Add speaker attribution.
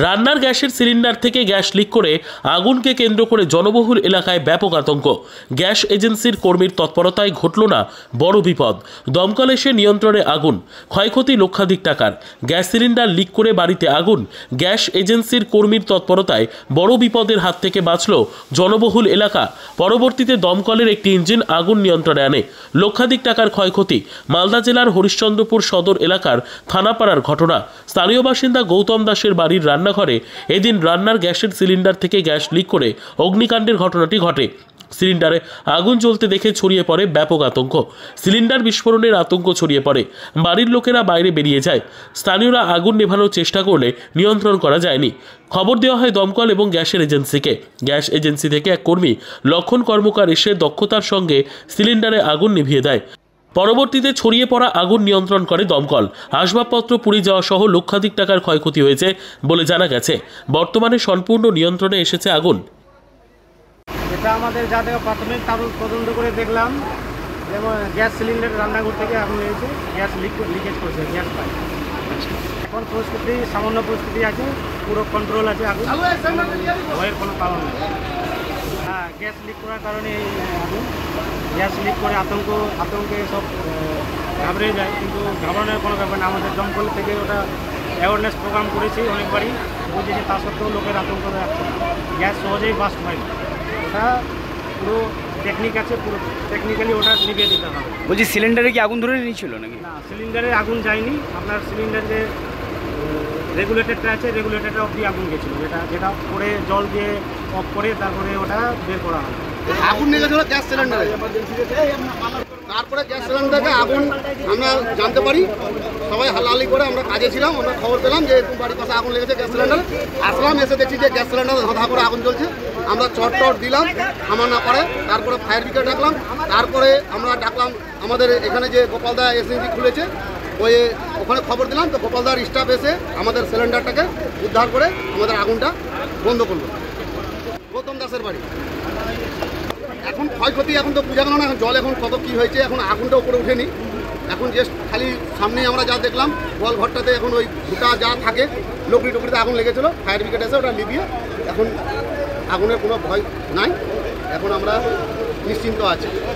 Speaker 1: রান্নার গ্যাসের সিলিন্ডার থেকে গ্যাস লিক করে আগুনকে কেন্দ্র করে জনবহুল এলাকায় ব্যাপক আতঙ্ক। গ্যাস এজেন্সির কর্মীর তৎপরতায় ঘটল না বড় বিপদ। দমকল এসে নিয়ন্ত্রণে আগুন, ক্ষয়ক্ষতি লক্ষাধিক টাকার। গ্যাস সিলিন্ডার লিক করে বাড়িতে আগুন, গ্যাস এজেন্সির কর্মীর তৎপরতায় বড় বিপদের হাত থেকে বাঁচল জনবহুল এলাকা। পরবর্তীতে দমকলের একটি ইঞ্জিন আগুন নিয়ন্ত্রণে আনে। লক্ষাধিক টাকার ক্ষয়ক্ষতি। মালদা জেলার হরিশ্চন্দ্রপুর সদর এলাকার থানাপাড়ার ঘটনা। স্থানীয় বাসিন্দা গৌতম দাসের বাড়ির রান্নাঘরে এদিন রান্নার গ্যাসের সিলিন্ডার থেকে গ্যাস লিক করে অগ্নিকাণ্ডের ঘটনাটি ঘটে। সিলিন্ডারে আগুন জ্বলতে দেখে ছড়িয়ে পড়ে ব্যাপক আতঙ্ক। সিলিন্ডার বিস্ফোরণের আতঙ্ক ছড়িয়ে পড়ে। বাড়ির লোকেরা বাইরে বেরিয়ে যায়। স্থানীয়রা আগুন নেভানোর চেষ্টা করলে নিয়ন্ত্রণ করা যায়নি। খবর দেওয়া হয় দমকল এবং গ্যাসের এজেন্সিকে। গ্যাস এজেন্সি থেকে এক কর্মী লক্ষণ কর্মকার এসে দক্ষতার সঙ্গে সিলিন্ডারে আগুন নিভিয়ে দেয়। পরবর্তীতে ছড়িয়ে পড়া আগুন নিয়ন্ত্রণ করে দমকল। আসবাবপত্র পুড়ে যাওয়া সহ লক্ষাধিক টাকার ক্ষয়ক্ষতি হয়েছে বলে জানা গেছে। বর্তমানে সম্পূর্ণ নিয়ন্ত্রণে এসেছে আগুন।
Speaker 2: এটা আমাদের যা থেকে প্রাথমিক তদন্ত করে দেখলাম, যেমন গ্যাস সিলিন্ডার রান্নাঘর থেকে আগুন হয়েছে, গ্যাস লিকেজ করছে, গ্যাস পাইপ। এখন পরিস্থিতি সামান্য পরিস্থিতি আছে, পুরো কন্ট্রোল আছে, আগুন ভয়ের কোনো কারণ নেই। হ্যাঁ, গ্যাস লিক করার কারণে আগুন, গ্যাস লিক করে আতঙ্কে সব ঘাবড়ে যায়, কিন্তু ঘাবড়ানোর কোনো ব্যাপার না। আমাদের দমকল থেকে ওটা অ্যাওয়ারনেস প্রোগ্রাম করেছি অনেকবারই, বুঝেছি, তা সত্ত্বেও লোকের আতঙ্ক রাখছে না। গ্যাস সহজেই বাস্ট হয় না, ওটা পুরো টেকনিক আছে, পুরো টেকনিক্যালি ওটা নিভিয়ে দিতে হবে।
Speaker 3: বলছি সিলিন্ডারে কি আগুন ধরে নিয়েছিল নাকি?
Speaker 2: না, সিলিন্ডারে আগুন যায়নি। আপনার সিলিন্ডারে যে রেগুলেটরটা আছে, রেগুলেটরটা অবধি আগুন গেছিলো, যেটা করে জল দিয়ে অফ করে তারপরে ওটা বের করা হয়।
Speaker 4: আগুন লেগেছিল গ্যাস সিলিন্ডারে, তারপরে গ্যাস সিলিন্ডারে আগুন আমরা জানতে পারি, সবাই হালাহালি করে আমরা কাজে ছিলাম, আমরা খবর পেলাম যে বাড়ির পাশে আগুন লেগেছে গ্যাস সিলিন্ডারে। আসলাম, এসে দেখছি যে গ্যাস সিলিন্ডারে ধাঁধা করে আগুন জ্বলছে। আমরা চট দিলাম থামা না পারে, তারপরে ফায়ার ব্রিগেড ডাকলাম, তারপরে আমরা ডাকলাম আমাদের এখানে যে গোপালদা এসএনজি খুলেছে, ওখানে খবর দিলাম, তো গোপালদার স্টাফ এসে আমাদের সিলিন্ডারটাকে উদ্ধার করে আমাদের আগুনটা বন্ধ করলো। গৌতম দাসের বাড়ি। এখন ক্ষয়ক্ষতি এখন তো বোঝা গেল না, এখন জল এখন কত কী হয়েছে, এখন আগুনটা উপরে উঠেনি। এখন জাস্ট খালি সামনেই আমরা যা দেখলাম, বল ঘরটাতে এখন ওই ভুটা যা থাকে, টুকরিতে আগুন লেগেছিলো। ফায়ার ব্রিগেড এসে ওটা লিভিয়ে এখন আগুনের কোনো ভয় নাই, এখন আমরা নিশ্চিন্ত আছি।